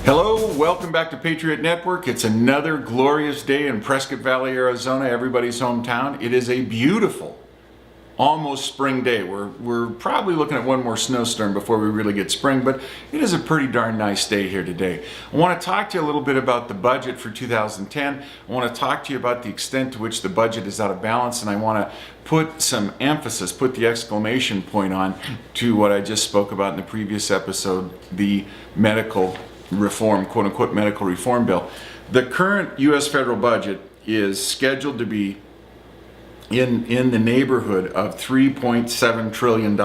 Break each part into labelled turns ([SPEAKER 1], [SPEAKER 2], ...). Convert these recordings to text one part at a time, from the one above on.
[SPEAKER 1] Hello, welcome back to Patriot Network. It's another glorious day in Prescott Valley, Arizona, everybody's hometown. It is a beautiful, almost spring day. We're probably looking at one more snowstorm before we really get spring, but it is a pretty darn nice day here today. I want to talk to you a little bit about the budget for 2010. I want to talk to you about the extent to which the budget is out of balance, and I want to put some emphasis, put the exclamation point on to what I just spoke about in the previous episode, the medical reform, quote-unquote medical reform bill. The current U.S. federal budget is scheduled to be in the neighborhood of $3.7 trillion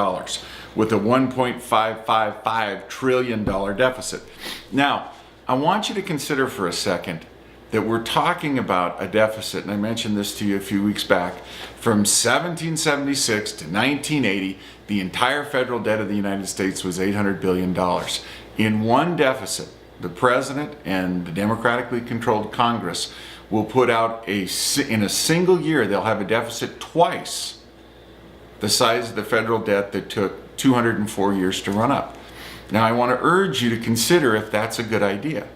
[SPEAKER 1] with a $1.555 trillion deficit. Now, I want you to consider for a second that we're talking about a deficit, and I mentioned this to you a few weeks back, from 1776 to 1980, the entire federal debt of the United States was $800 billion. In one deficit, the president and the democratically controlled Congress will put out in a single year, they'll have a deficit twice the size of the federal debt that took 204 years to run up. Now, I want to urge you to consider if that's a good idea.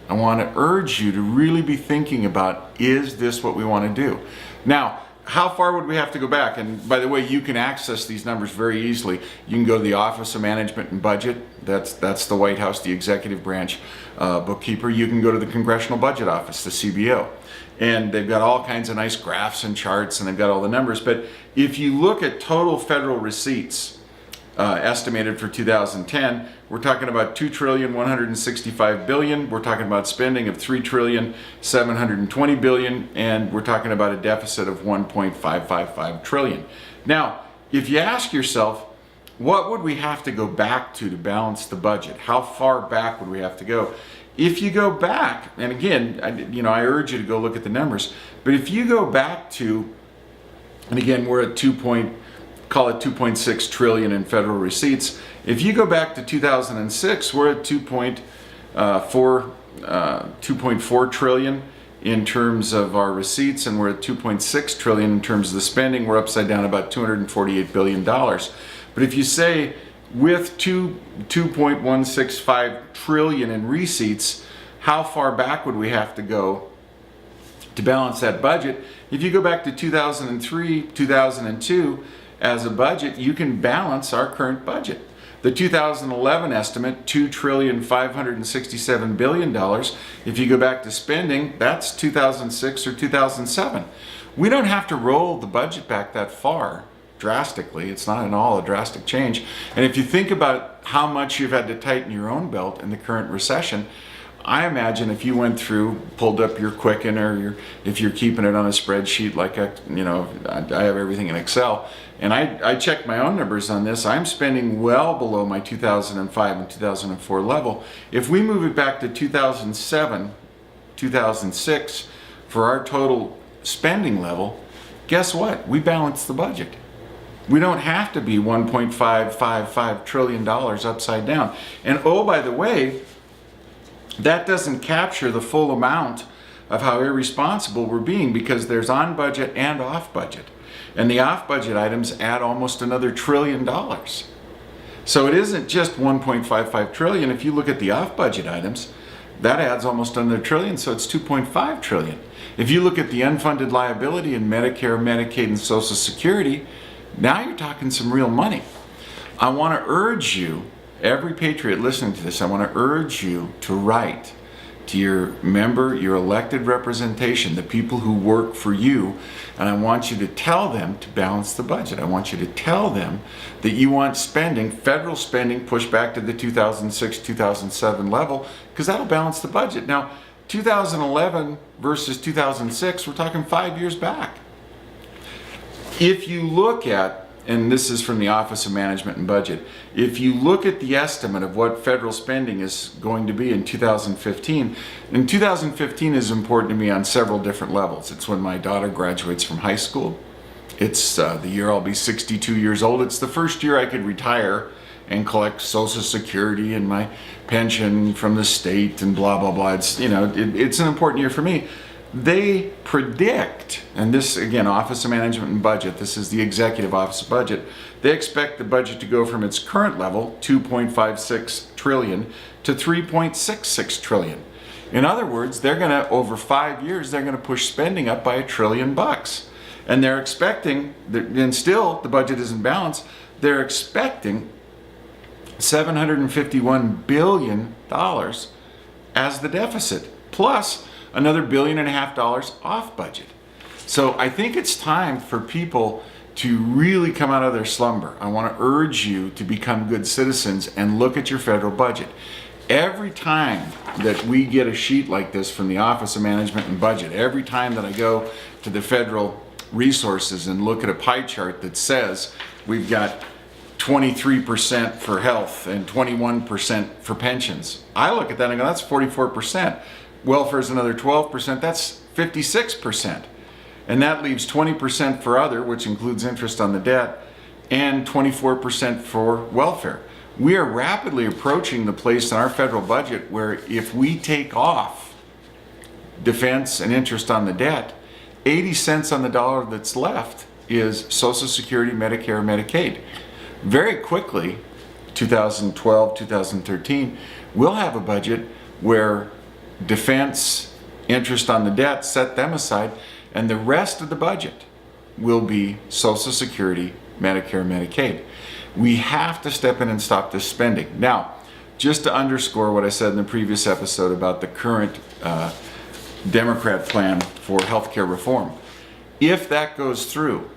[SPEAKER 1] I want to urge you to really be thinking about, is this what we want to do? Now, how far would we have to go back? And by the way, you can access these numbers very easily. You can go to the Office of Management and Budget. That's the White House, the executive branch bookkeeper. You can go to the Congressional Budget Office, the CBO. And they've got all kinds of nice graphs and charts, and they've got all the numbers. But if you look at total federal receipts estimated for 2010, we're talking about $2,165 billion. We're talking about spending of $3,720 billion, and we're talking about a deficit of $1.555 trillion. Now, if you ask yourself, what would we have to go back to balance the budget? How far back would we have to go? If you go back, and again, I urge you to go look at the numbers, but if you go back to, and again, we're at call it 2.6 trillion in federal receipts. If you go back to 2006, we're at 2.4 trillion in terms of our receipts, and we're at 2.6 trillion in terms of the spending. We're upside down about $248 billion. But if you say with 2.165 trillion in receipts, how far back would we have to go to balance that budget? If you go back to 2003, 2002, as a budget, you can balance our current budget. The 2011 estimate, $2,567 billion. If you go back to spending, that's 2006 or 2007. We don't have to roll the budget back that far drastically. It's not at all a drastic change. And if you think about how much you've had to tighten your own belt in the current recession, I imagine if you went through, pulled up your Quicken, or if you're keeping it on a spreadsheet like I have everything in Excel, and I checked my own numbers on this, I'm spending well below my 2005 and 2004 level. If we move it back to 2007, 2006 for our total spending level, guess what? We balance the budget. We don't have to be $1.555 trillion upside down. And oh, by the way, that doesn't capture the full amount of how irresponsible we're being, because there's on budget and off budget. And the off budget items add almost another $1 trillion. So it isn't just 1.55 trillion. If you look at the off budget items, that adds almost another $1 trillion, so it's 2.5 trillion. If you look at the unfunded liability in Medicare, Medicaid, and Social Security, now you're talking some real money. I want to urge you, every patriot listening to this, I want to urge you to write to your member, your elected representation, the people who work for you, and I want you to tell them to balance the budget. I want you to tell them that you want spending, federal spending, pushed back to the 2006-2007 level, because that'll balance the budget. Now, 2011 versus 2006, we're talking 5 years back. If you look at, and this is from the Office of Management and Budget, if you look at the estimate of what federal spending is going to be in 2015, and 2015 is important to me on several different levels. It's when my daughter graduates from high school. It's the year I'll be 62 years old. It's the first year I could retire and collect Social Security and my pension from the state and blah, blah, blah. It's, it's an important year for me. They predict, and this again, Office of Management and Budget, this is the Executive Office of Budget, they expect the budget to go from its current level, 2.56 trillion, to 3.66 trillion. In other words, they're going to, over 5 years, they're going to push spending up by $1 trillion. And they're expecting, and still the budget isn't balanced, they're expecting $751 billion as the deficit, plus another $1.5 billion off budget. So I think it's time for people to really come out of their slumber. I want to urge you to become good citizens and look at your federal budget. Every time that we get a sheet like this from the Office of Management and Budget, every time that I go to the federal resources and look at a pie chart that says we've got 23% for health and 21% for pensions, I look at that and go, that's 44%. Welfare is another 12%, that's 56%. And that leaves 20% for other, which includes interest on the debt, and 24% for welfare. We are rapidly approaching the place in our federal budget where if we take off defense and interest on the debt, 80 cents on the dollar that's left is Social Security, Medicare, Medicaid. Very quickly, 2012, 2013, we'll have a budget where defense, interest on the debt, set them aside, and the rest of the budget will be Social Security, Medicare, Medicaid. We have to step in and stop this spending. Now, just to underscore what I said in the previous episode about the current Democrat plan for healthcare reform, if that goes through,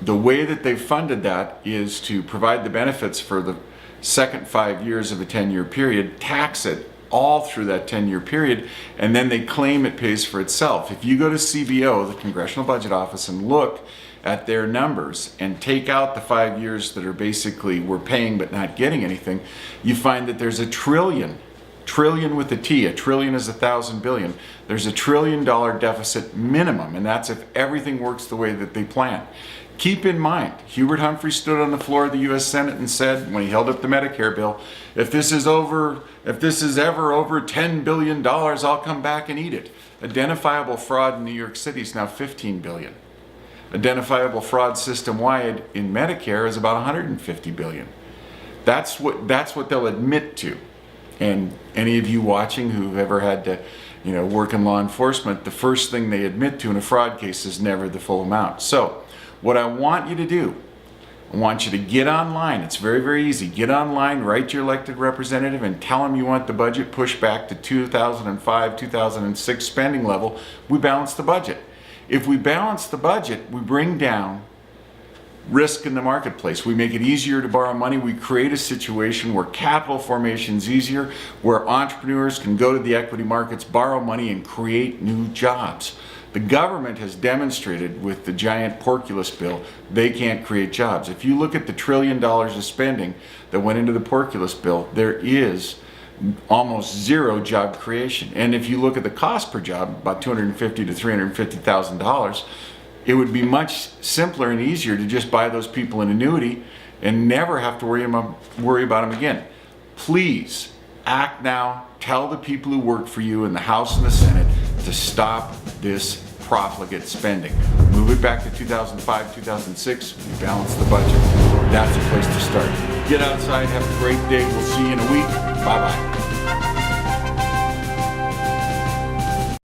[SPEAKER 1] the way that they've funded that is to provide the benefits for the second 5 years of a 10-year period, tax it all through that 10-year period, and then they claim it pays for itself. If you go to CBO, the Congressional Budget Office, and look at their numbers and take out the 5 years that are basically we're paying but not getting anything, you find that there's $1 trillion with a T, $1 trillion is 1,000 billion. There's $1 trillion deficit minimum, and that's if everything works the way that they plan. Keep in mind, Hubert Humphrey stood on the floor of the U.S. Senate and said, when he held up the Medicare bill, if this is ever over $10 billion, I'll come back and eat it. Identifiable fraud in New York City is now $15 billion. Identifiable fraud system-wide in Medicare is about $150 billion. That's what they'll admit to. And any of you watching who've ever had to, work in law enforcement, the first thing they admit to in a fraud case is never the full amount. So, what I want you to do, I want you to get online. It's very, very easy. Get online, write your elected representative, and tell them you want the budget pushed back to 2005, 2006 spending level. We balance the budget. If we balance the budget, we bring down risk in the marketplace. We make it easier to borrow money. We create a situation where capital formation is easier, where entrepreneurs can go to the equity markets, borrow money, and create new jobs. The government has demonstrated with the giant porculus bill, they can't create jobs. If you look at the $1 trillion of spending that went into the porculus bill, there is almost zero job creation. And if you look at the cost per job, about $250,000 to $350,000, it would be much simpler and easier to just buy those people an annuity and never have to worry about them again. Please act now. Tell the people who work for you in the House and the Senate to stop this profligate spending. Move it back to 2005, 2006, we balance the budget. That's a place to start. Get outside, have a great day. We'll see you in a week. Bye-bye.